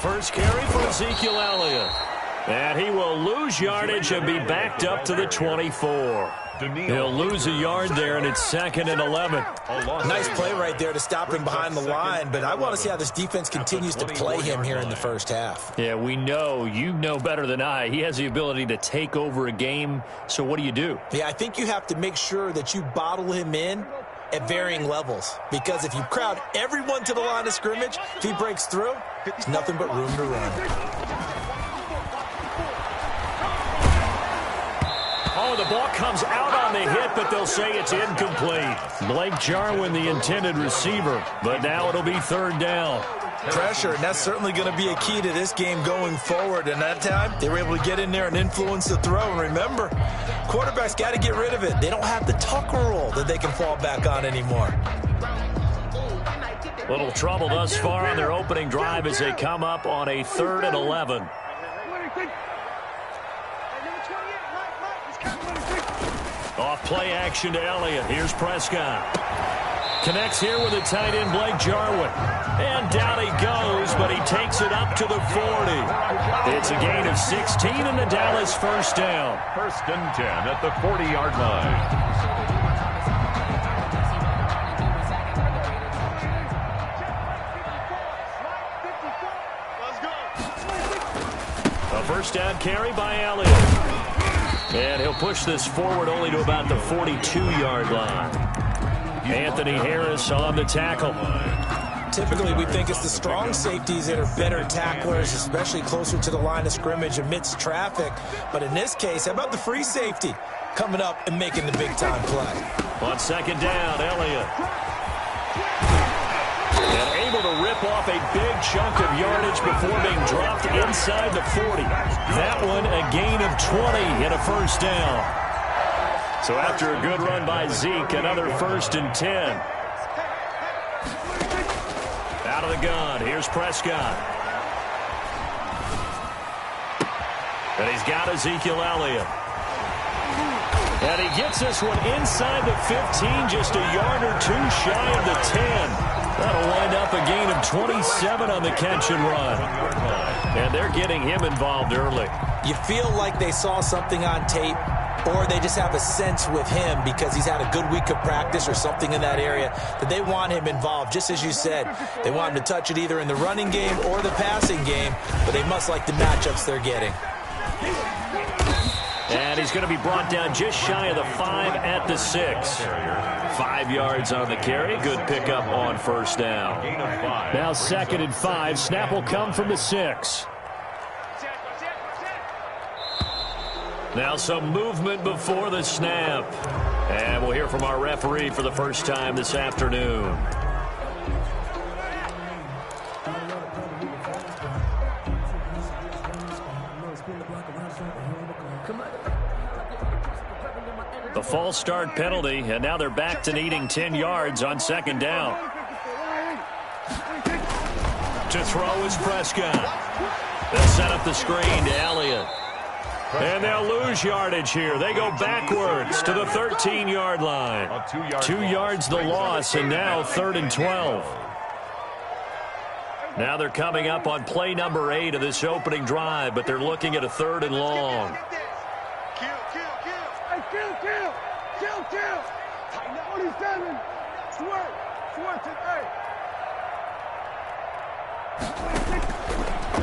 first carry for Ezekiel Elliott. And he will lose yardage and be backed up to the 24. He'll lose a yard there, and it's 2nd and 11. Nice play right there to stop him behind the line, but I want to see how this defense continues to play him here in the first half. Yeah, we know. You know better than I. He has the ability to take over a game, so what do? Yeah, I think you have to make sure that you bottle him in at varying levels, because if you crowd everyone to the line of scrimmage, if he breaks through, it's nothing but room to run. Oh, the ball comes out on the hit, but they'll say it's incomplete. Blake Jarwin, the intended receiver, but now it'll be 3rd down. Pressure, and that's certainly going to be a key to this game going forward. And that time, they were able to get in there and influence the throw. And remember, quarterbacks got to get rid of it. They don't have the Tucker roll that they can fall back on anymore. Little trouble thus far on their opening drive as they come up on a 3rd and 11. Off play action to Elliott. Here's Prescott. Connects here with a tight end, Blake Jarwin. And down he goes, but he takes it up to the 40. It's a gain of 16 and the Dallas first down. 1st and 10 at the 40-yard line. A first down carry by Elliott. And he'll push this forward only to about the 42-yard line. Anthony Harris on the tackle. Typically, we think it's the strong safeties that are better tacklers, especially closer to the line of scrimmage amidst traffic. But in this case, how about the free safety coming up and making the big-time play? On 2nd down, Elliott. And able to rip off a big chunk of yardage before being dropped inside the 40. That one a gain of 20 and a first down. So after a good run by Zeke, another 1st and 10. Out of the gun, here's Prescott. And he's got Ezekiel Elliott. And he gets this one inside the 15, just a yard or two shy of the 10. That'll wind up a gain of 27 on the catch and run. And they're getting him involved early. You feel like they saw something on tape, or they just have a sense with him because he's had a good week of practice or something in that area that they want him involved. Just as you said, they want him to touch it either in the running game or the passing game, but they must like the matchups they're getting. And he's going to be brought down just shy of the 5 at the 6. 5 yards on the carry. Good pickup on first down. Now 2nd and 5. Snap will come from the 6. Now some movement before the snap. And we'll hear from our referee for the first time this afternoon. The false start penalty, and now they're back to needing 10 yards on 2nd down. To throw is Prescott. They'll set up the screen to Elliott. And they'll lose yardage here. They go backwards to the 13-yard line. 2 yards the loss, and now 3rd and 12. Now they're coming up on play number 8 of this opening drive, but they're looking at a 3rd and long. Kill. 47. Swerve today.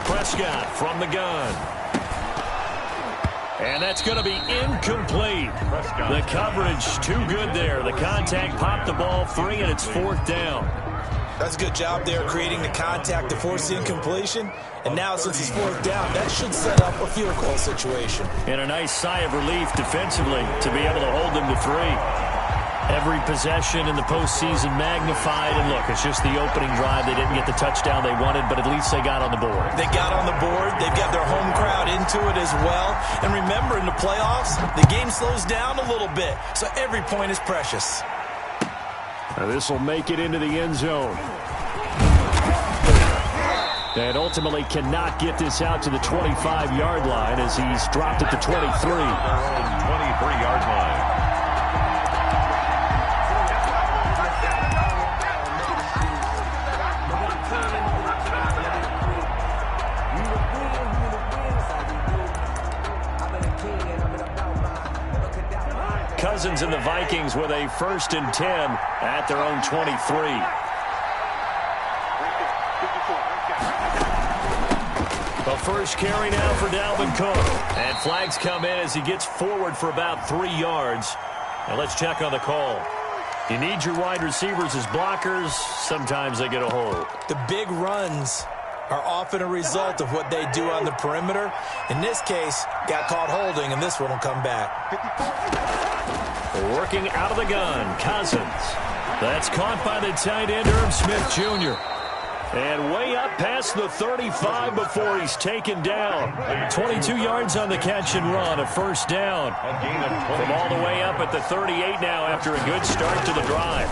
Prescott from the gun. And that's going to be incomplete. The coverage too good there. The contact popped the ball free, and it's 4th down. That's a good job there creating the contact to force the incompletion. And now since it's 4th down, that should set up a field goal situation. And a nice sigh of relief defensively to be able to hold them to 3. Every possession in the postseason magnified. And look, it's just the opening drive. They didn't get the touchdown they wanted, but at least they got on the board. They got on the board. They've got their home crowd into it as well. And remember, in the playoffs, the game slows down a little bit. So every point is precious. This will make it into the end zone. And ultimately cannot get this out to the 25-yard line as he's dropped at the 23. 23-yard line. Cousins and the Vikings with a 1st and 10 at their own 23. The first carry now for Dalvin Cook. And flags come in as he gets forward for about 3 yards. And let's check on the call. You need your wide receivers as blockers. Sometimes they get a hold. The big runs are often a result of what they do on the perimeter. In this case, got caught holding, and this one will come back. Working out of the gun, Cousins. That's caught by the tight end, Herb Smith Jr. And way up past the 35 before he's taken down. 22 yards on the catch and run, a 1st down. From all the way up at the 38 now after a good start to the drive.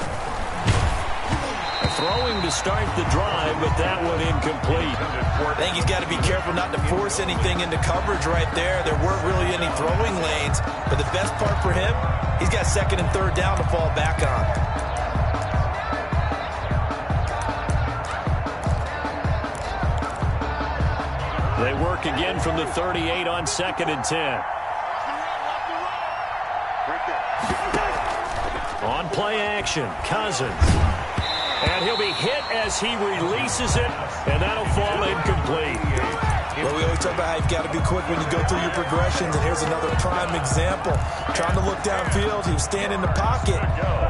Throwing to start the drive, but that one incomplete. I think he's got to be careful not to force anything into coverage right there. There weren't really any throwing lanes, but the best part for him, he's got 2nd and 3rd down to fall back on. They work again from the 38 on 2nd and 10. On play action, Cousins. And he'll be hit as he releases it, and that'll fall incomplete. Well, we always talk about how you've got to be quick when you go through your progressions, and here's another prime example. Trying to look downfield, he was standing in the pocket,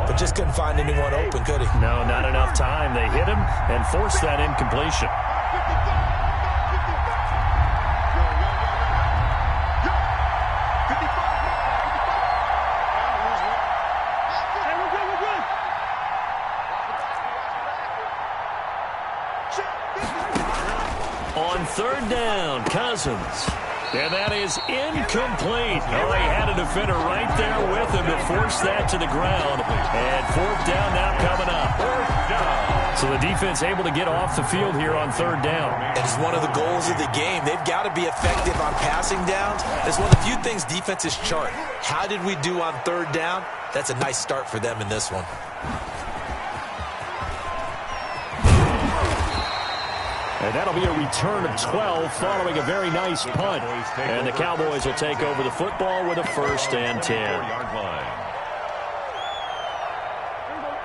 but just couldn't find anyone open, could he? No, not enough time. They hit him and forced that incompletion. On 3rd down, Cousins. And that is incomplete. Oh, he had a defender right there with him to force that to the ground. And 4th down now coming up. So the defense able to get off the field here on 3rd down. And it's one of the goals of the game. They've got to be effective on passing downs. It's one of the few things defenses chart. How did we do on 3rd down? That's a nice start for them in this one. And that'll be a return of 12 following a very nice punt. And the Cowboys will take over the football with a 1st and 10.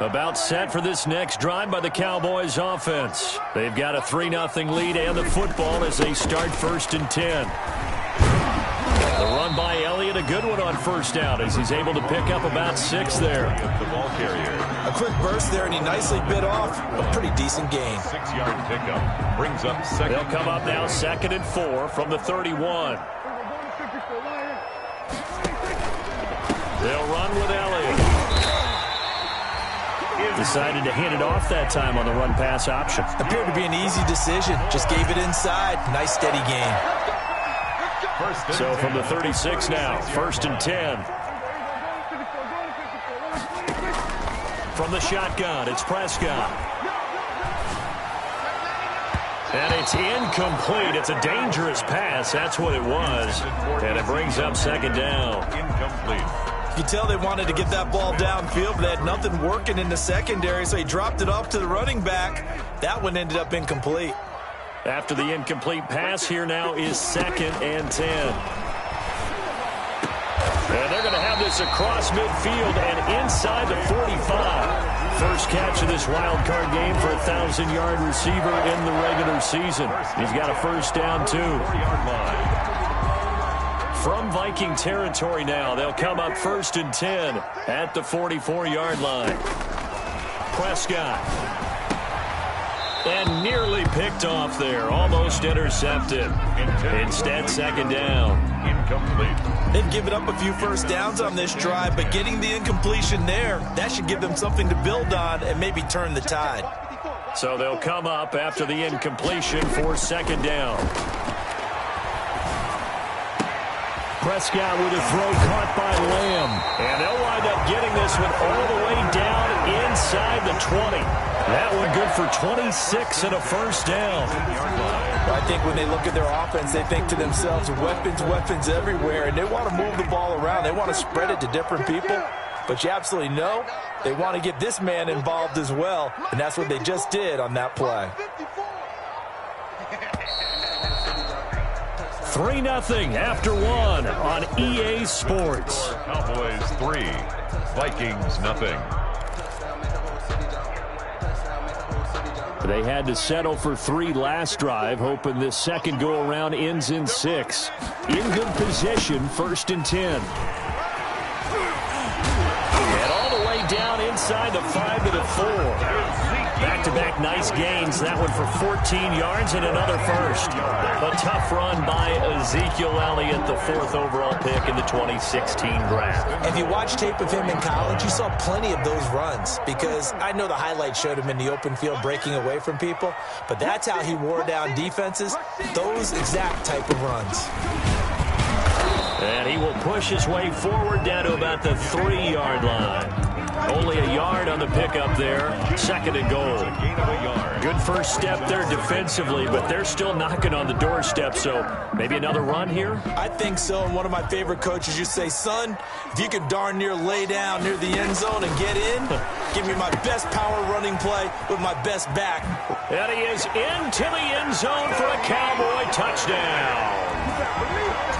About set for this next drive by the Cowboys offense. They've got a 3-0 lead and the football as they start 1st and 10. The run by Elliott, a good one on 1st down as he's able to pick up about 6 there. The ball carrier. A quick burst there, and he nicely bit off a pretty decent gain. 6-yard pickup. Brings up 2nd. They'll come up now 2nd and 4 from the 31. They'll run with Elliott. Decided to hand it off that time on the run-pass option. Appeared to be an easy decision. Just gave it inside. Nice steady gain. So from the 36 now, 1st and 10. From the shotgun, it's Prescott. And it's incomplete. It's a dangerous pass. That's what it was. And it brings up 2nd down. Incomplete. You can tell they wanted to get that ball downfield, but they had nothing working in the secondary, so he dropped it off to the running back. That one ended up incomplete. After the incomplete pass, here now is 2nd and 10. And they're going to have this across midfield and inside the 45. First catch of this wild card game for a 1,000-yard receiver in the regular season. He's got a 1st down, too. From Viking territory now, they'll come up 1st and 10 at the 44-yard line. Prescott. And nearly picked off there. Almost intercepted. Instead, 2nd down. Incomplete. They've given up a few 1st downs on this drive, but getting the incompletion there, that should give them something to build on and maybe turn the tide. So they'll come up after the incompletion for 2nd down. Prescott with a throw caught by Lamb. And they'll wind up getting this one all the way down inside the 20. That one good for 26 and a 1st down. I think when they look at their offense, they think to themselves, weapons everywhere, and they want to move the ball around. They want to spread it to different people. But you absolutely know they want to get this man involved as well, and that's what they just did on that play. 3-0 after one on EA Sports. Cowboys 3, Vikings nothing. They had to settle for 3 last drive, hoping this second go-around ends in 6. In good position, 1st and 10. And all the way down inside the 5 to the 4. Back-to-back nice gains. That one for 14 yards and another first. A tough run by Ezekiel Elliott, the 4th overall pick in the 2016 draft. If you watch tape of him in college, you saw plenty of those runs because I know the highlights showed him in the open field breaking away from people, but that's how he wore down defenses, those exact type of runs. And he will push his way forward down to about the 3-yard line. Only a yard on the pickup there. 2nd and goal. Good first step there defensively, but they're still knocking on the doorstep, so maybe another run here? I think so, and one of my favorite coaches used to say, son, if you can darn near lay down near the end zone and get in, give me my best power running play with my best back. And he is into the end zone for a Cowboy touchdown.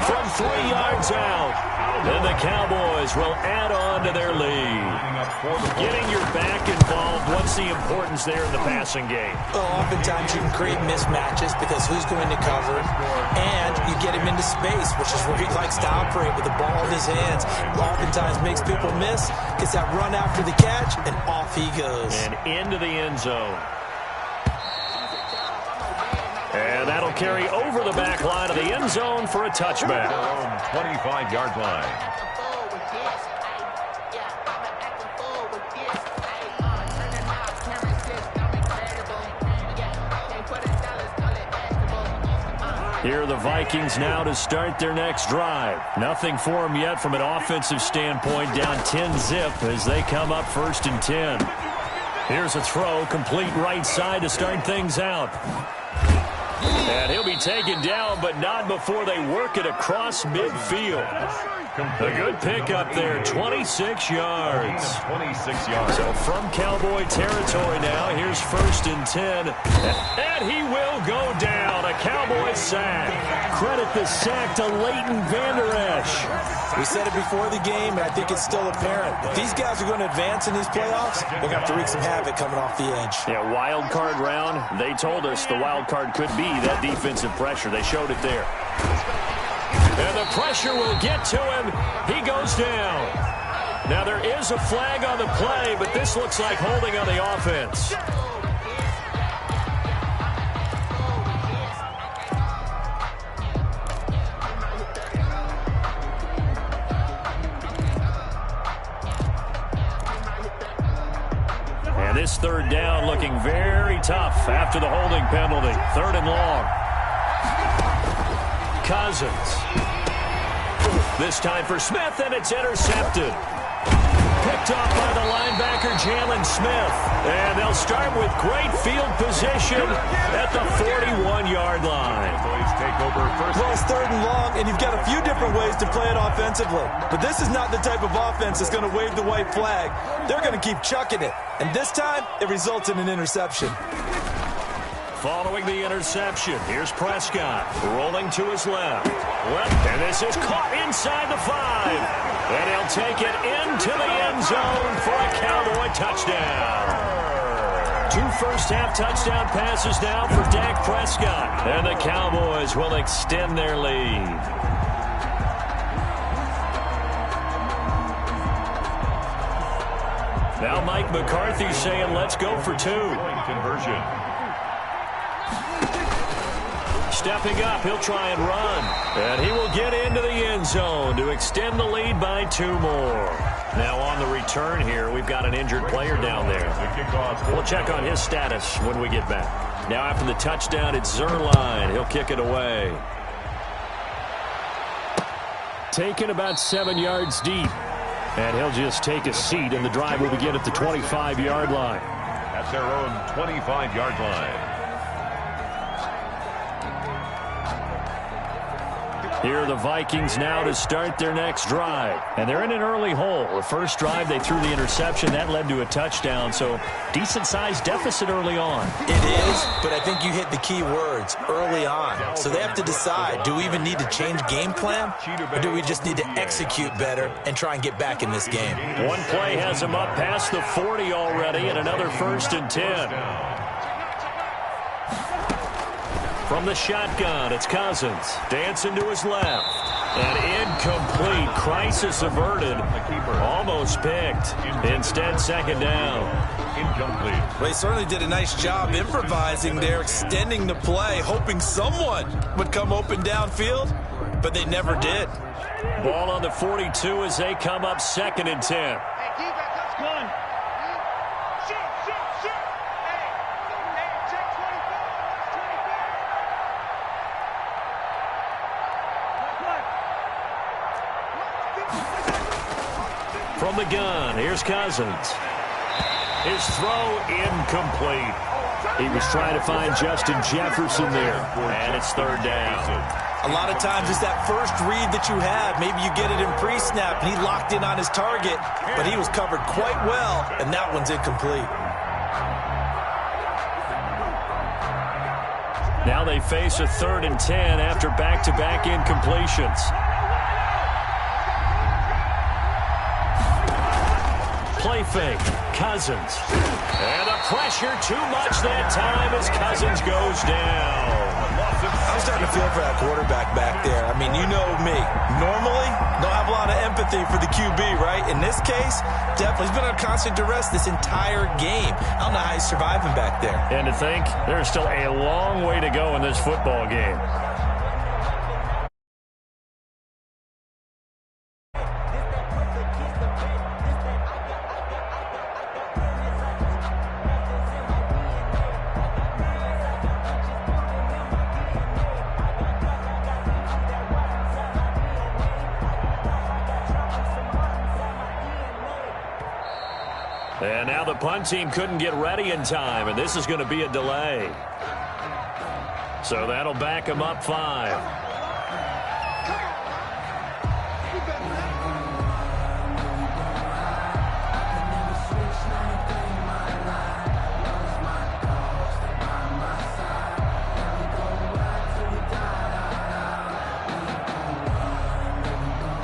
From 3 yards out. And the Cowboys will add on to their lead. Getting your back involved, what's the importance there in the passing game? Well, oftentimes you can create mismatches because who's going to cover, and you get him into space, which is where he likes to operate with the ball in his hands. Oftentimes makes people miss, gets that run after the catch, and off he goes. And into the end zone. And that'll carry over the back line of the end zone for a touchback. 25-yard line. Here are the Vikings now to start their next drive. Nothing for them yet from an offensive standpoint, down 10-zip as they come up 1st and 10. Here's a throw, complete right side to start things out. And he'll be taken down, but not before they work it across midfield. A good pickup there, 26 yards. 26 yards. So from Cowboy territory now, here's 1st and 10. And he will go down, a Cowboy sack. Credit the sack to Leighton Vander Esch. We said it before the game, and I think it's still apparent. If these guys are going to advance in these playoffs, they're going to have to wreak some havoc coming off the edge. Yeah, wild card round. They told us the wild card could be that defensive pressure. They showed it there. And the pressure will get to him. He goes down. Now there is a flag on the play, but this looks like holding on the offense. And this 3rd down looking very tough after the holding penalty. 3rd and long. Cousins. This time for Smith, and it's intercepted. Picked off by the linebacker, Jalen Smith. And they'll start with great field position at the 41-yard line. Well, it's 3rd and long, and you've got a few different ways to play it offensively. But this is not the type of offense that's going to wave the white flag. They're going to keep chucking it. And this time, it results in an interception. Following the interception, here's Prescott rolling to his left. And this is caught inside the 5. And he'll take it into the end zone for a Cowboy touchdown. 2 first-half touchdown passes now for Dak Prescott. And the Cowboys will extend their lead. Now Mike McCarthy saying, let's go for 2. Conversion. Stepping up, he'll try and run. And he will get into the end zone to extend the lead by 2 more. Now on the return here, we've got an injured player down there. We'll check on his status when we get back. Now after the touchdown, it's Zerline. He'll kick it away. Taken about 7 yards deep. And he'll just take a seat, and the drive will begin at the 25-yard line. At their own 25-yard line. Here are the Vikings now to start their next drive. And they're in an early hole. The first drive, they threw the interception. That led to a touchdown. So decent-sized deficit early on. It is, but I think you hit the key words, early on. So they have to decide, do we even need to change game plan? Or do we just need to execute better and try and get back in this game? One play has them up past the 40 already, and another 1st and 10. From the shotgun, it's Cousins. Dancing to his left. And incomplete. Crisis averted. Almost picked. Instead, 2nd down. Incomplete. Well, he certainly did a nice job improvising there, extending the play, hoping someone would come open downfield, but they never did. Ball on the 42 as they come up 2nd and 10. Hey, defense, that's good. Shoot. Hey, check 24. From the gun, here's Cousins. His throw incomplete. He was trying to find Justin Jefferson there, and it's 3rd down. A lot of times it's that first read that you have. Maybe you get it in pre-snap, and he locked in on his target, but he was covered quite well, and that one's incomplete. Now they face a 3rd and 10 after back-to-back incompletions. Play fake, Cousins. And the pressure too much that time as Cousins goes down. I'm starting to feel for that quarterback back there. I mean, you know me. Normally, don't have a lot of empathy for the QB, right? In this case, definitely. He's been on constant duress this entire game. I don't know how he's surviving back there. And to think, there's still a long way to go in this football game. And now the punt team couldn't get ready in time, and this is going to be a delay. So that'll back them up 5.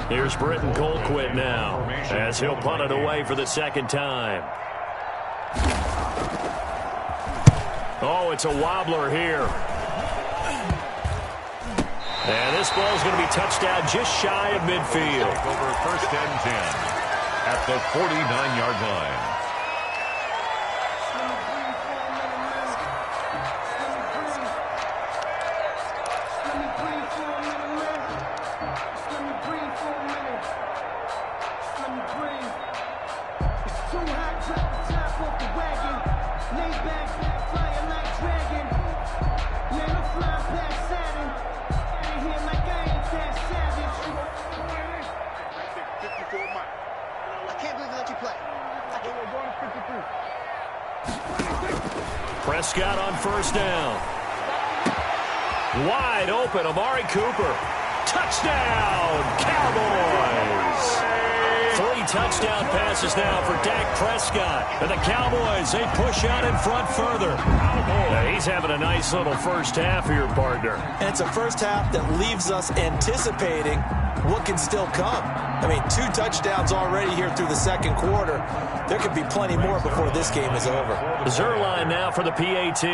Here's Britton Colquitt now, as he'll punt it away for the 2nd time. Oh, it's a wobbler here. And this ball is going to be touched down just shy of midfield. Over 1st and 10 at the 49-yard line. Prescott on 1st down. Wide open, Amari Cooper. Touchdown, Cowboys! 3 touchdown passes now for Dak Prescott. And the Cowboys, they push out in front further. Now, he's having a nice little first half here, partner. And it's a first half that leaves us anticipating what can still come. I mean, 2 touchdowns already here through the 2nd quarter. There could be plenty more before this game is over. Zerline now for the PAT.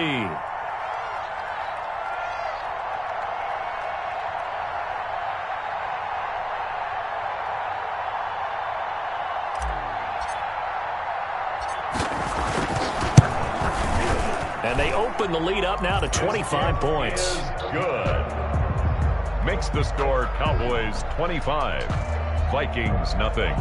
And they open the lead up now to 25 points. Good. Makes the score Cowboys 25, Vikings nothing.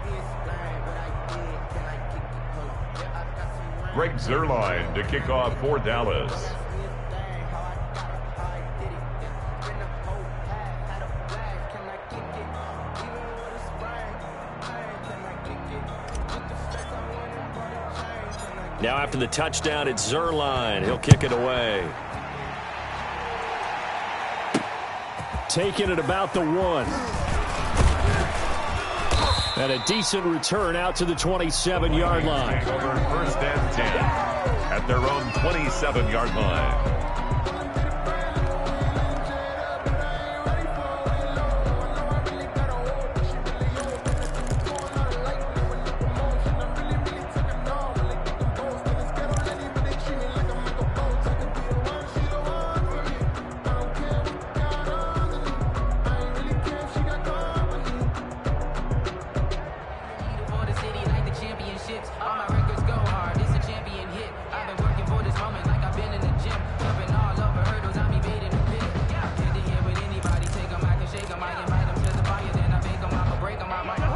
This thing. Greg Zuerlein to kick off for Dallas. Now after the touchdown, it's Zuerlein. He'll kick it away. Taking it about the 1. And a decent return out to the 27-yard line. Over 1st and 10 at their own 27-yard line.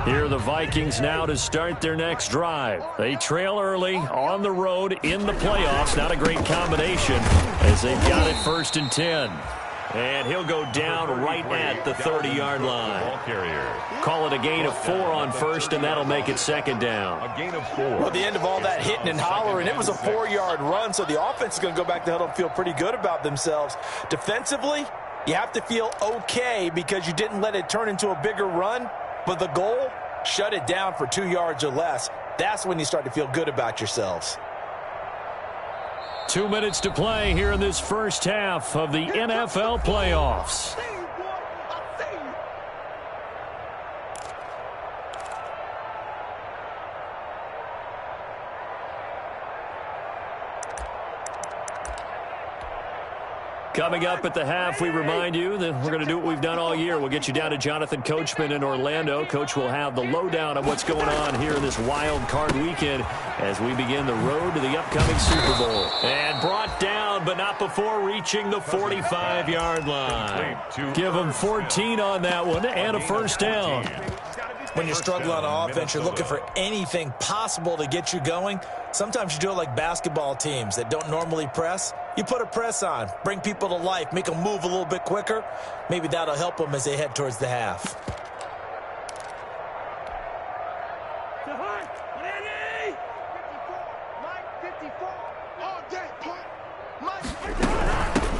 Here are the Vikings now to start their next drive. They trail early on the road in the playoffs. Not a great combination as they've got it 1st and 10. And he'll go down right at the 30-yard line. Call it a gain of 4 on 1st, and that'll make it 2nd down. A gain of 4. Well, the end of all that hitting and hollering, it was a 4-yard run, so the offense is going to go back to the huddle and feel pretty good about themselves. Defensively, you have to feel okay because you didn't let it turn into a bigger run, but the goal, shut it down for 2 yards or less. That's when you start to feel good about yourselves. 2 minutes to play here in this first half of the NFL playoffs. Coming up at the half, we remind you that we're going to do what we've done all year. We'll get you down to Jonathan Coachman in Orlando. Coach will have the lowdown of what's going on here in this wild card weekend as we begin the road to the upcoming Super Bowl. And brought down, but not before reaching the 45-yard line. Give them 14 on that one and a 1st down. When you're struggling on offense, you're looking for anything possible to get you going. Sometimes you do it like basketball teams that don't normally press. You put a press on, bring people to life, make them move a little bit quicker. Maybe that'll help them as they head towards the half.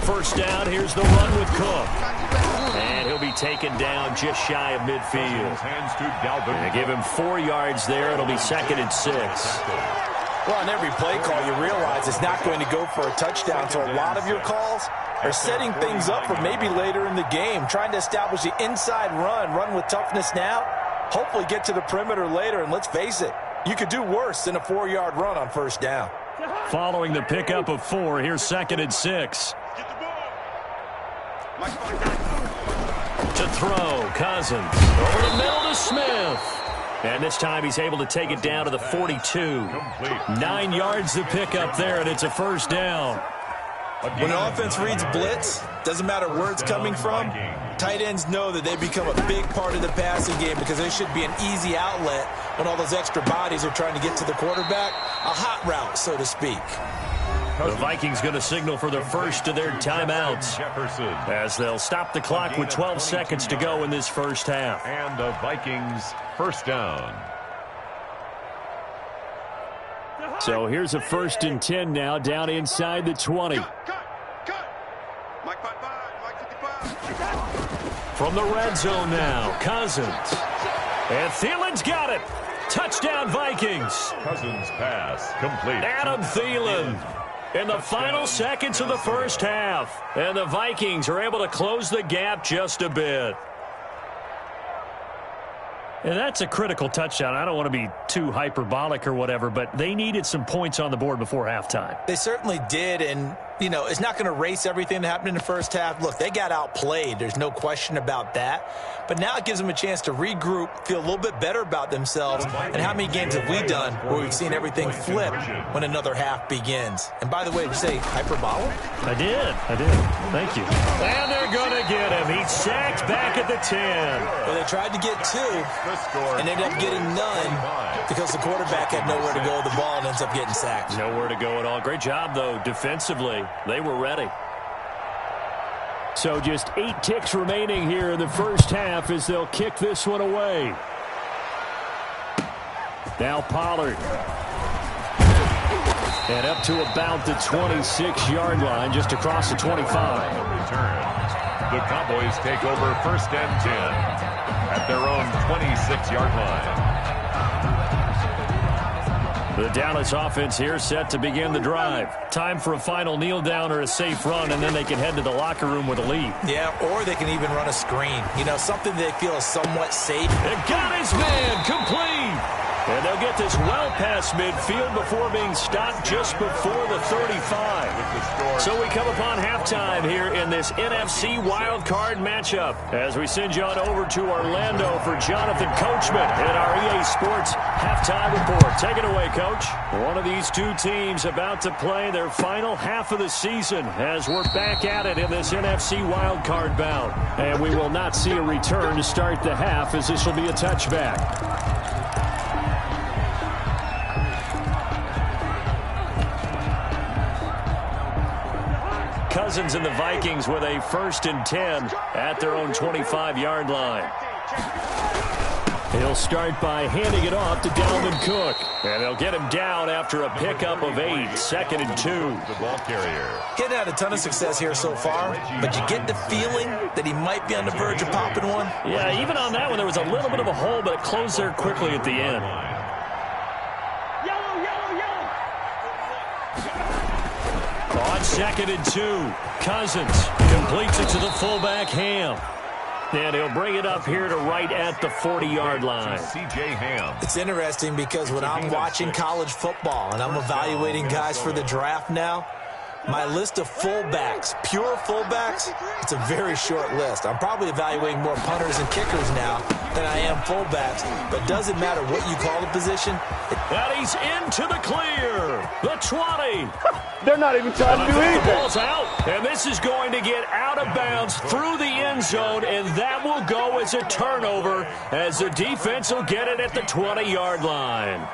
First down, here's the run with Cook. And he'll be taken down just shy of midfield. And give him 4 yards there. It'll be 2nd and 6. Well, on every play call, you realize it's not going to go for a touchdown, so a lot of your calls are setting things up for maybe later in the game, trying to establish the inside run with toughness now, hopefully get to the perimeter later, and let's face it, you could do worse than a 4-yard run on 1st down. Following the pickup of 4, here's 2nd and 6. To throw, Cousins. Over the middle to Smith. And this time he's able to take it down to the 42. 9 yards to pick up there, and it's a 1st down. When an offense reads blitz, doesn't matter where it's coming from, tight ends know that they become a big part of the passing game because there should be an easy outlet when all those extra bodies are trying to get to the quarterback. A hot route, so to speak. The Vikings going to signal for the first of their timeouts as they'll stop the clock with 12 seconds to go in this first half. And the Vikings 1st down. So here's a 1st and 10 now down inside the 20. From the red zone now, Cousins. And Thielen's got it. Touchdown, Vikings. Cousins pass complete. Adam Thielen in the final seconds of the first half. And the Vikings are able to close the gap just a bit. And that's a critical touchdown. I don't want to be too hyperbolic or whatever, but they needed some points on the board before halftime. They certainly did, and, you know, it's not going to erase everything that happened in the first half. Look, they got outplayed. There's no question about that. But now it gives them a chance to regroup, feel a little bit better about themselves. And how many games have we done where we've seen everything flip when another half begins? And by the way, did you say hyperbolic? I did. Thank you. And there they're going to get him. He's sacked back at the 10. Well, they tried to get 2 and ended up getting none because the quarterback had nowhere to go with the ball and ends up getting sacked. Nowhere to go at all. Great job, though, defensively. They were ready. So just 8 ticks remaining here in the first half as they'll kick this one away. Now Pollard. And up to about the 26-yard line, just across the 25. Return. The Cowboys take over 1st and 10 at their own 26-yard line. The Dallas offense here set to begin the drive. Time for a final kneel down or a safe run, and then they can head to the locker room with a lead. Yeah, or they can even run a screen. You know, something they feel is somewhat safe. They've got his man complete. And they'll get this well past midfield before being stopped just before the 35. So we come upon halftime here in this NFC wildcard matchup as we send you on over to Orlando for Jonathan Coachman in our EA Sports halftime report. Take it away, Coach. One of these two teams about to play their final half of the season as we're back at it in this NFC wildcard bout. And we will not see a return to start the half as this will be a touchback. Cousins and the Vikings with a 1st and 10 at their own 25-yard line. He'll start by handing it off to Dalvin Cook. And they'll get him down after a pickup of 8, 2nd and 2. The ball carrier. Getting had a ton of success here so far, but you get the feeling that he might be on the verge of popping one. Yeah, even on that one, there was a little bit of a hole, but it closed there quickly at the end. On 2nd and 2, Cousins completes it to the fullback, Ham. And he'll bring it up here to right at the 40-yard line. C.J. Ham. It's interesting because when I'm watching college football and I'm evaluating guys for the draft now, my list of fullbacks, pure fullbacks, it's a very short list. I'm probably evaluating more punters and kickers now than I am fullbacks, but doesn't matter what you call the position. And he's into the clear. The 20. They're not even trying to do The anything. ball's out, and this is going to get out of bounds through the end zone, and that will go as a turnover as the defense will get it at the 20-yard line.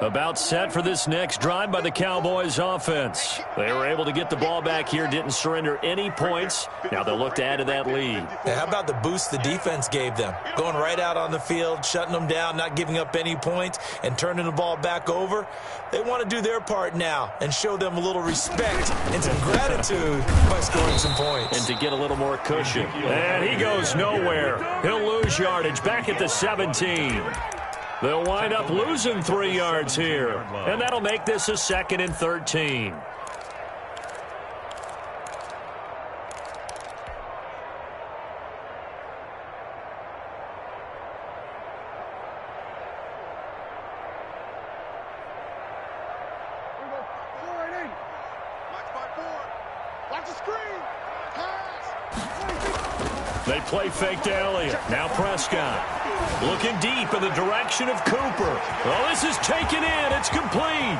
About set for this next drive by the Cowboys offense. They were able to get the ball back here, didn't surrender any points. Now they'll look to add to that lead. Yeah, how about the boost the defense gave them? Going right out on the field, shutting them down, not giving up any points, and turning the ball back over. They want to do their part now and show them a little respect and some gratitude by scoring some points. And to get a little more cushion. And he goes nowhere. He'll lose yardage back at the 17. They'll wind up losing 3 yards here. And that'll make this a 2nd and 13. They play fake to Elliott. Now Prescott. Looking deep in the direction of Cooper. Well, this is taken in. It's complete.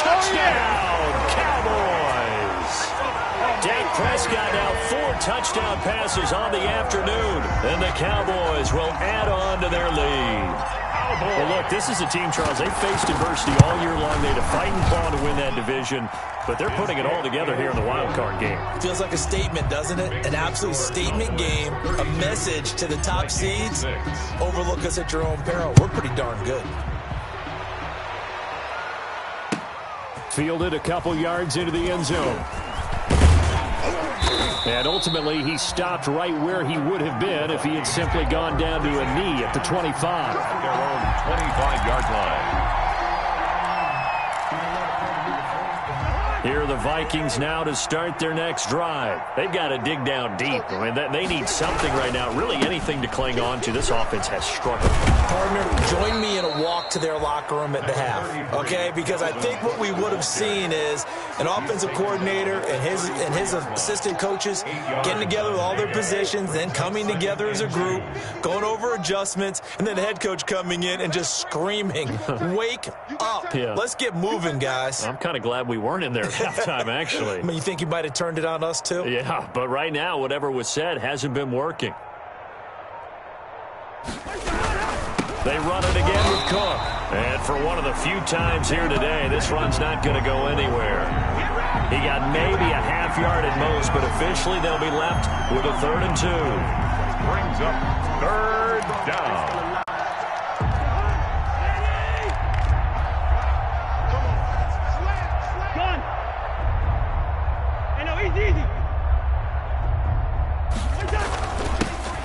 Touchdown, Cowboys. Dak Prescott now 4 touchdown passes on the afternoon. And the Cowboys will add on to their lead. Well, look, this is a team, Charles. They faced adversity all year long. They had to fight and claw to win that division. But they're putting it all together here in the wild card game. Feels like a statement, doesn't it? An absolute statement game, a message to the top seeds. Overlook us at your own peril. We're pretty darn good. Fielded a couple yards into the end zone. And ultimately, he stopped right where he would have been if he had simply gone down to a knee at the 25. At their own 25-yard line. Here are the Vikings now to start their next drive. They've got to dig down deep. I mean, they need something right now, really anything to cling on to. This offense has struggled. Partner, join me in a walk to their locker room at the half, okay? Because I think what we would have seen is an offensive coordinator and his assistant coaches getting together with all their positions, then coming together as a group, going over adjustments, and then the head coach coming in and just screaming, wake up. Yeah. Let's get moving, guys. I'm kind of glad we weren't in there at halftime, actually. I mean, you think he might have turned it on us, too? Yeah, but right now, whatever was said hasn't been working. They run it again with Cook. And for one of the few times here today, this run's not going to go anywhere. He got maybe a half yard at most, but officially they'll be left with a 3rd and 2. Brings up 3rd down.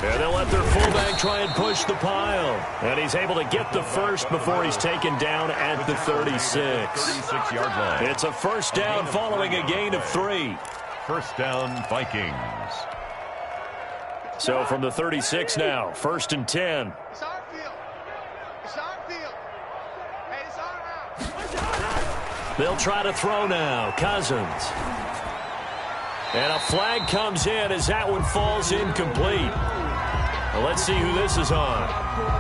And they'll let their fullback try and push the pile. And he's able to get the first before he's taken down at the 36. 36-yard line. It's a 1st down following a gain of 3. 1st down, Vikings. So from the 36 now, 1st and 10. It's our field. It's our field. Hey, it's our house. They'll try to throw now. Cousins. And a flag comes in as that one falls incomplete. Well, let's see who this is on.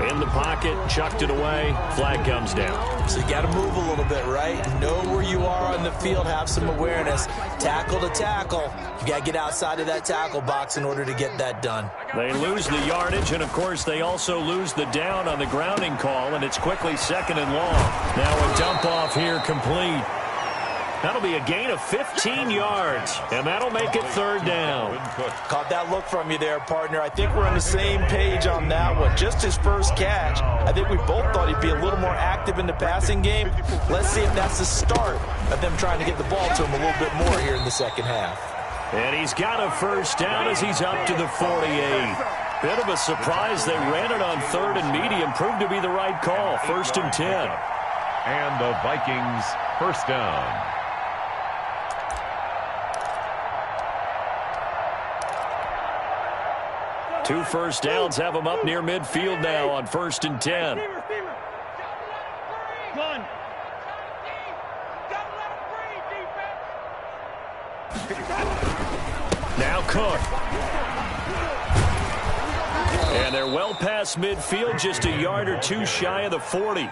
In the pocket, chucked it away, flag comes down. So you got to move a little bit, right? Know where you are on the field, have some awareness. Tackle to tackle. You got to get outside of that tackle box in order to get that done. They lose the yardage, and, of course, they also lose the down on the grounding call, and it's quickly 2nd and long. Now a dump-off here complete. That'll be a gain of 15 yards, and that'll make it 3rd down. Caught that look from you there, partner. I think we're on the same page on that one. Just his first catch. I think we both thought he'd be a little more active in the passing game. Let's see if that's the start of them trying to get the ball to him a little bit more here in the second half. And he's got a 1st down as he's up to the 48. Bit of a surprise. They ran it on 3rd and medium. Proved to be the right call. 1st and 10. And the Vikings 1st down. 2 first downs have them up near midfield now on 1st and 10. Now Cook. And they're well past midfield, just a yard or 2 shy of the 40.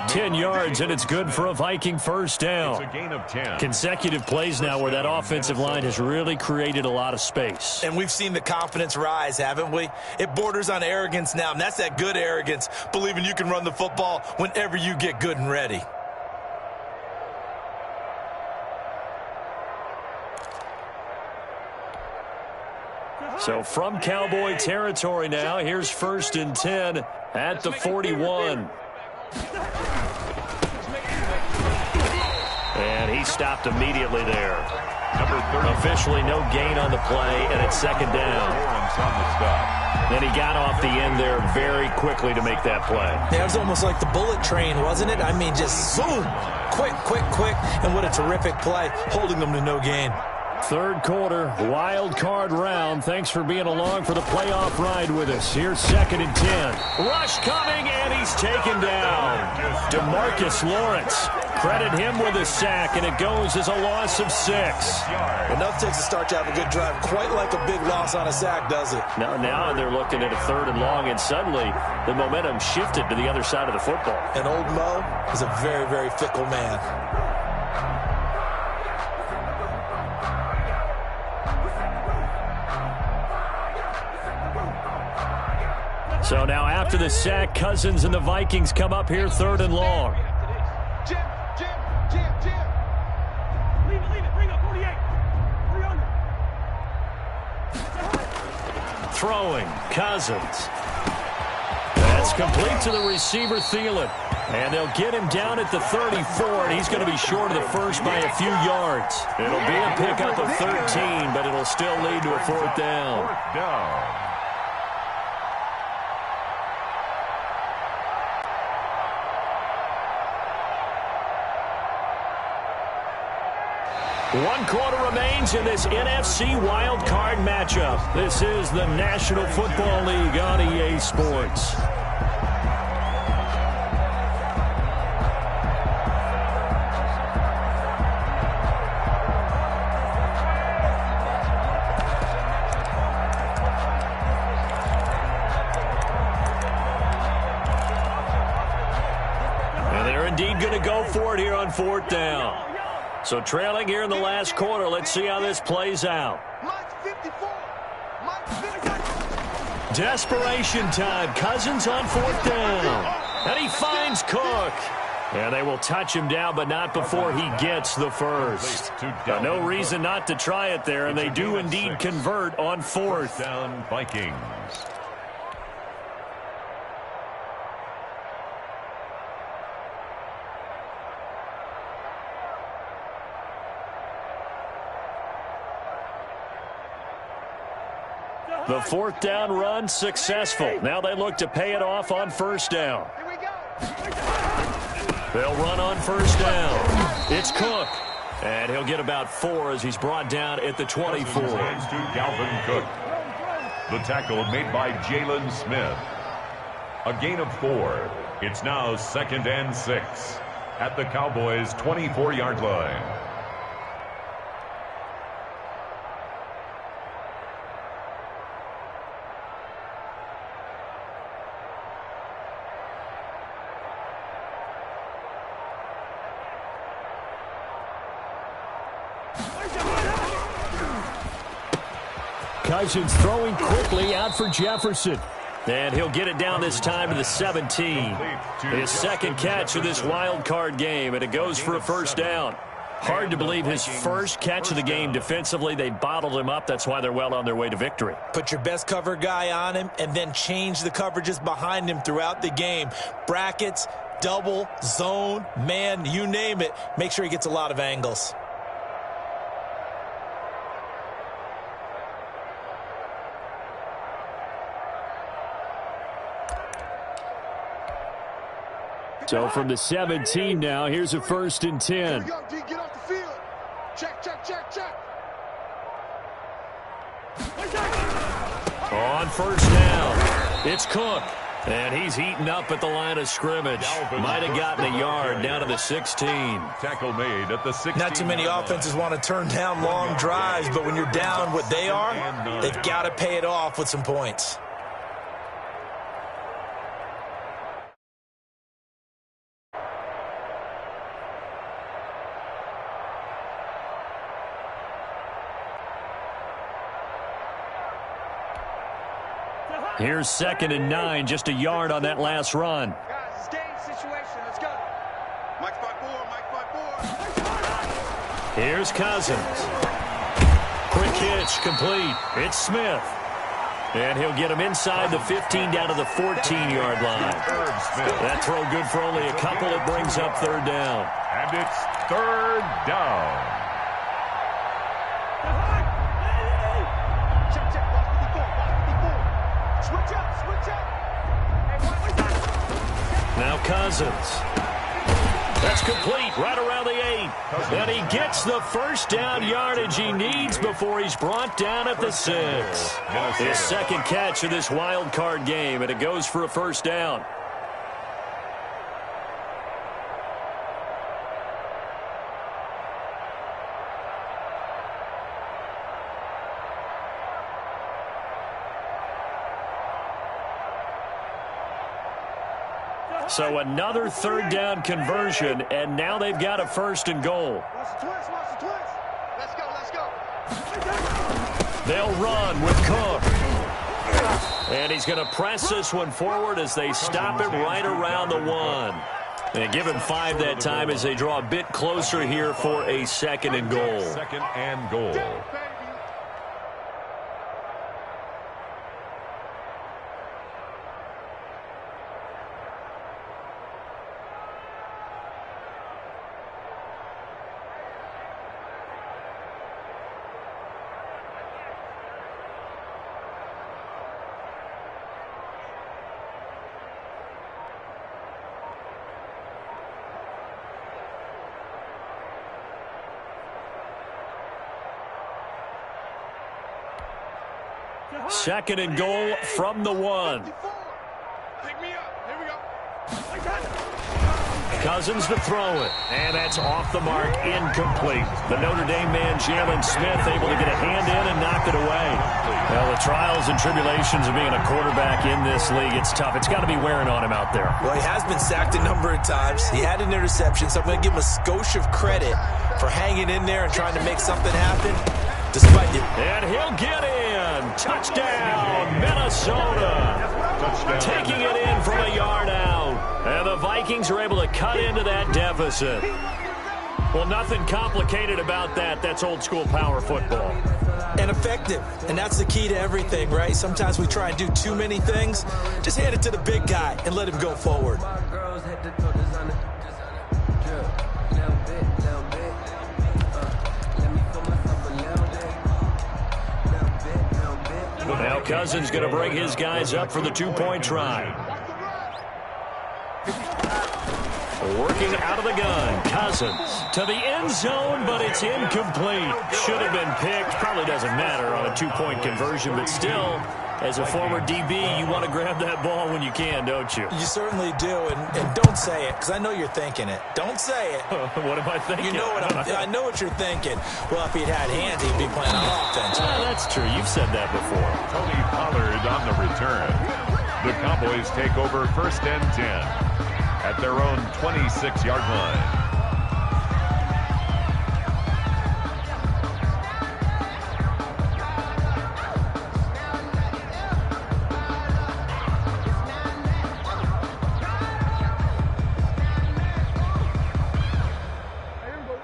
10 yards, and it's good for a Viking 1st down. It's a gain of 10. Consecutive plays now where that offensive line has really created a lot of space. And we've seen the confidence rise, haven't we? It borders on arrogance now, and that's that good arrogance, believing you can run the football whenever you get good and ready. So from Cowboy territory now, here's 1st and 10 at the 41. And he stopped immediately there. Number 30. Officially no gain on the play, and it's 2nd down. Then he got off the end there very quickly to make that play. Yeah, it was almost like the bullet train, wasn't it? I mean, just zoom, quick, and what a terrific play, holding them to no gain. 3rd quarter, wild card round. Thanks for being along for the playoff ride with us. Here's 2nd and 10. Rush coming, and he's taken down. DeMarcus Lawrence. Credit him with a sack, and it goes as a loss of 6. Enough takes to start to have a good drive. Quite like a big loss on a sack, does it? Now they're looking at a 3rd and long, and suddenly the momentum shifted to the other side of the football. And old Mo is a very, very fickle man. So now after the sack, Cousins and the Vikings come up here 3rd and long. Jim. Leave it. Bring up 48. 300. Throwing, Cousins. That's complete to the receiver, Thielen. And they'll get him down at the 34, and he's going to be short of the first by a few yards. It'll be a pickup of 13, but it'll still lead to a 4th down. 4th down. 1 quarter remains in this NFC Wild Card matchup. This is the National Football League on EA Sports. And they're indeed going to go for it here on 4th down. So trailing here in the last quarter. Let's see how this plays out. Desperation time. Cousins on 4th down. And he finds Cook. And they will touch him down, but not before he gets the first. No reason not to try it there, and they do indeed convert on 4th. Down Vikings. The 4th down run successful. Now they look to pay it off on 1st down. They'll run on 1st down. It's Cook. And he'll get about 4 as he's brought down at the 24. Hands to Dalvin Cook. The tackle made by Jalen Smith. A gain of 4. It's now 2nd and 6 at the Cowboys' 24-yard line. Cousins throwing quickly out for Jefferson. And he'll get it down this time to the 17. His second catch of this wild card game, and it goes for a 1st down. Hard to believe his first catch of the game defensively. They bottled him up. That's why they're well on their way to victory. Put your best cover guy on him and then change the coverages behind him throughout the game. Brackets, double, zone, man, you name it. Make sure he gets a lot of angles. So from the 17 now, here's a 1st and 10. Here we go, D, get off the field. Check, check, check, check. On 1st down, it's Cook. And he's heating up at the line of scrimmage. Might have gotten a yard down to the 16. Tackle made at the 16. Not too many offenses want to turn down long drives, but when you're down what they are, they've got to pay it off with some points. Here's 2nd and 9, just a yard on that last run. Guys, it's game situation. Let's go. Mike 5-4, Mike 5-4. Here's Cousins. Quick hitch, complete. It's Smith. And he'll get him inside the 15 down to the 14-yard line. That throw good for only a couple. It brings up 3rd down. And it's 3rd down. Check, check. Watch 54. Watch 54. Switch up, switch up. Hey, watch that. Now Cousins. That's complete right around the 8. And he gets the 1st down yardage he needs before he's brought down at the 6. His 2nd catch of this wild card game, and it goes for a 1st down. So another 3rd down conversion, and now they've got a 1st and goal. Watch the twist, watch the twist. Let's go, let's go. They'll run with Cook. And he's going to press this one forward as they stop it right around the 1. And give him 5 that time as they draw a bit closer here for a 2nd and goal. 2nd and goal. 2nd and goal from the 1. Pick me up. Here we go. Cousins to throw it, and that's off the mark, incomplete. The Notre Dame man, Jalen Smith, able to get a hand in and knock it away. Well, the trials and tribulations of being a quarterback in this league, it's tough. It's got to be wearing on him out there. Well, he has been sacked a number of times. He had an interception, so I'm going to give him a skosh of credit for hanging in there and trying to make something happen. Despite it. And he'll get in. Touchdown, Minnesota. Touchdown. Taking it in from a yard out. And the Vikings are able to cut into that deficit. Well, nothing complicated about that. That's old-school power football. And effective. And that's the key to everything, right? Sometimes we try and do too many things. Just hand it to the big guy and let him go forward. Now Cousins going to bring his guys up for the 2-point try. Working out of the gun. Cousins to the end zone, but it's incomplete. Should have been picked. Probably doesn't matter on a 2-point conversion, but still, as a former DB, you want to grab that ball when you can, don't you? You certainly do, and don't say it, because I know you're thinking it. Don't say it. What am I thinking? You know what I know what you're thinking. Well, if he'd had hands, he'd be playing on offense. That's true. You've said that before. Tony Pollard on the return. The Cowboys take over 1st and 10 at their own 26-yard line.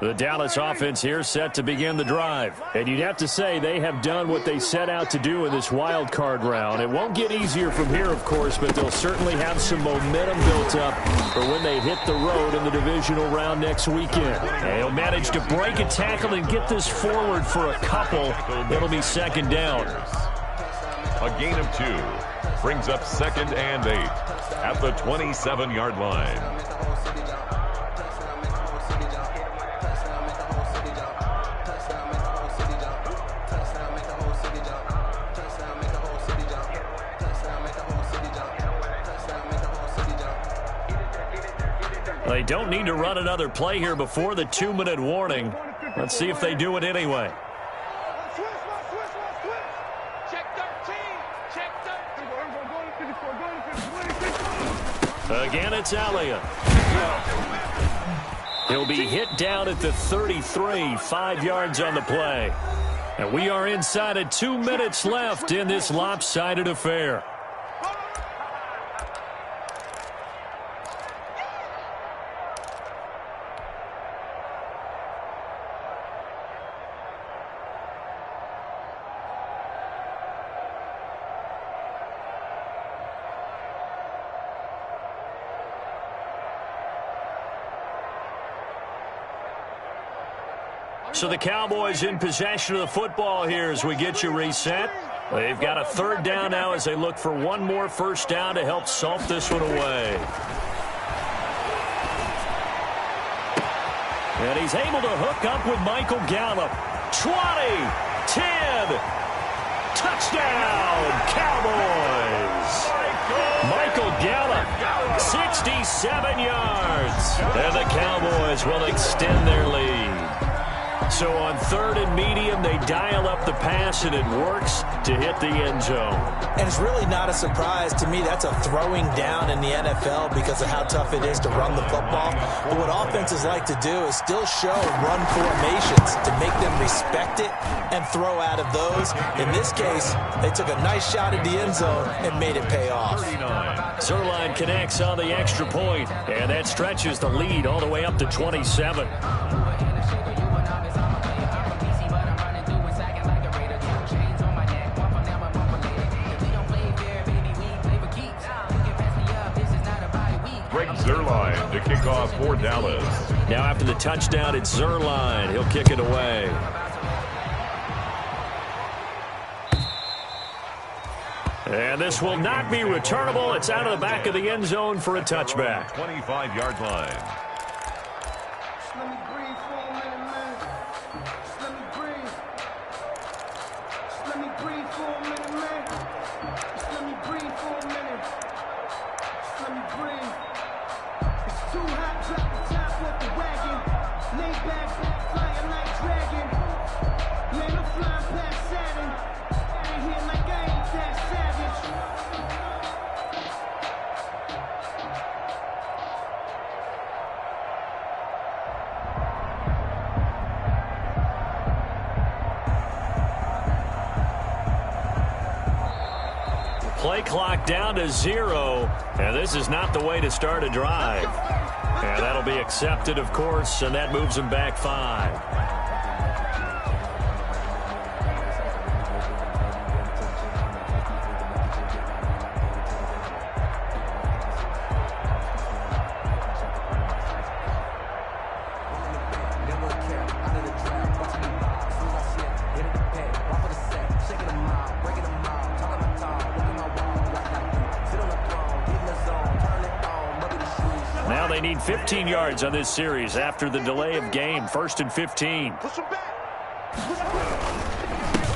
The Dallas offense here set to begin the drive. And you'd have to say they have done what they set out to do in this wild card round. It won't get easier from here, of course, but they'll certainly have some momentum built up for when they hit the road in the divisional round next weekend. They'll manage to break a tackle and get this forward for a couple. It'll be 2nd down. A gain of 2 brings up 2nd and 8 at the 27-yard line. They don't need to run another play here before the 2-minute warning. Let's see if they do it anyway. Check 13. Check 13. Again, it's Elliott. He'll be hit down at the 33, 5 yards on the play. And we are inside of 2 minutes left in this lopsided affair. So the Cowboys in possession of the football here as we get you reset. They've got a 3rd down now as they look for one more 1st down to help salt this one away. And he's able to hook up with Michael Gallup. 20, 10, touchdown, Cowboys. Michael Gallup, 67 yards. And the Cowboys will extend their lead. So on 3rd and medium, they dial up the pass, and it works to hit the end zone. And it's really not a surprise to me. That's a throwing down in the NFL because of how tough it is to run the football. But what offenses like to do is still show run formations to make them respect it and throw out of those. In this case, they took a nice shot at the end zone and made it pay off. Zerline connects on the extra point, and that stretches the lead all the way up to 27. Zerline to kick off for Dallas. Now after the touchdown, it's Zerline. He'll kick it away. And this will not be returnable. It's out of the back of the end zone for a touchback. 25-yard line. Let me breathe for a minute, man. Let me breathe. Let me breathe for a minute, man. Play clock down to 0, and this is not the way to start a drive. And that'll be accepted, of course, and that moves them back 5. Now they need 15 yards on this series after the delay of game. 1st and 15.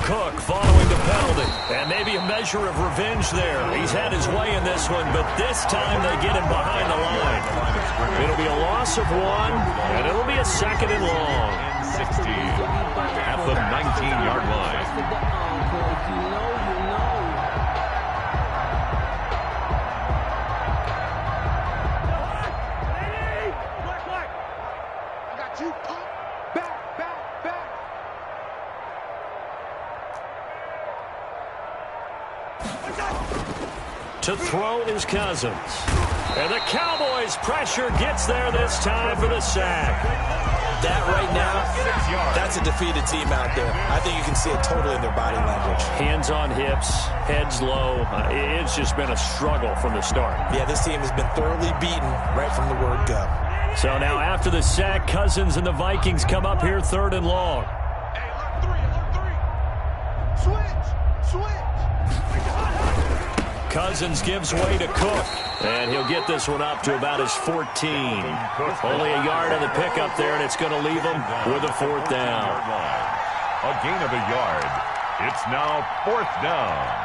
Cook following the penalty. And maybe a measure of revenge there. He's had his way in this one, but this time they get him behind the line. It'll be a loss of 1, and it'll be a 2nd and long. 16 at the 19-yard line. To throw is Cousins. And the Cowboys' pressure gets there this time for the sack. That right now, that's a defeated team out there. I think you can see it totally in their body language. Hands on hips, heads low. It's just been a struggle from the start. Yeah, this team has been thoroughly beaten right from the word go. So now after the sack, Cousins and the Vikings come up here 3rd and long. Hey, alert 3. Switch. Cousins gives way to Cook, and he'll get this one up to about his 14. Only a yard on the pickup there, and it's going to leave him with a 4th down. A gain of a yard. It's now 4th down.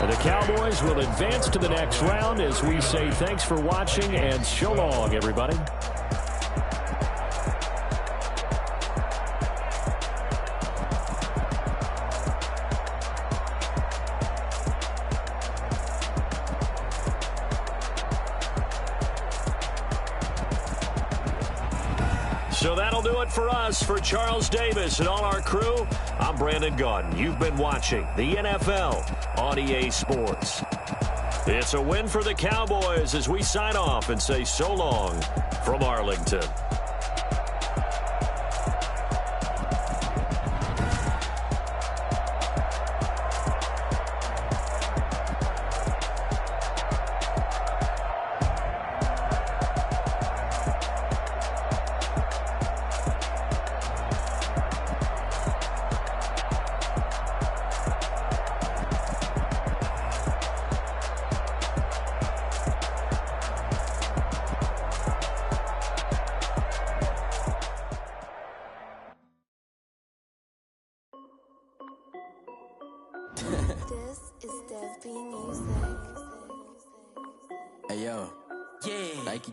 And the Cowboys will advance to the next round as we say thanks for watching and so long, everybody. So that'll do it for us. For Charles Davis and all our crew, I'm Brandon Gaudin. You've been watching the NFL on EA Sports. It's a win for the Cowboys as we sign off and say so long from Arlington. This is Dev B Music. Hey yo, yeah, Nike.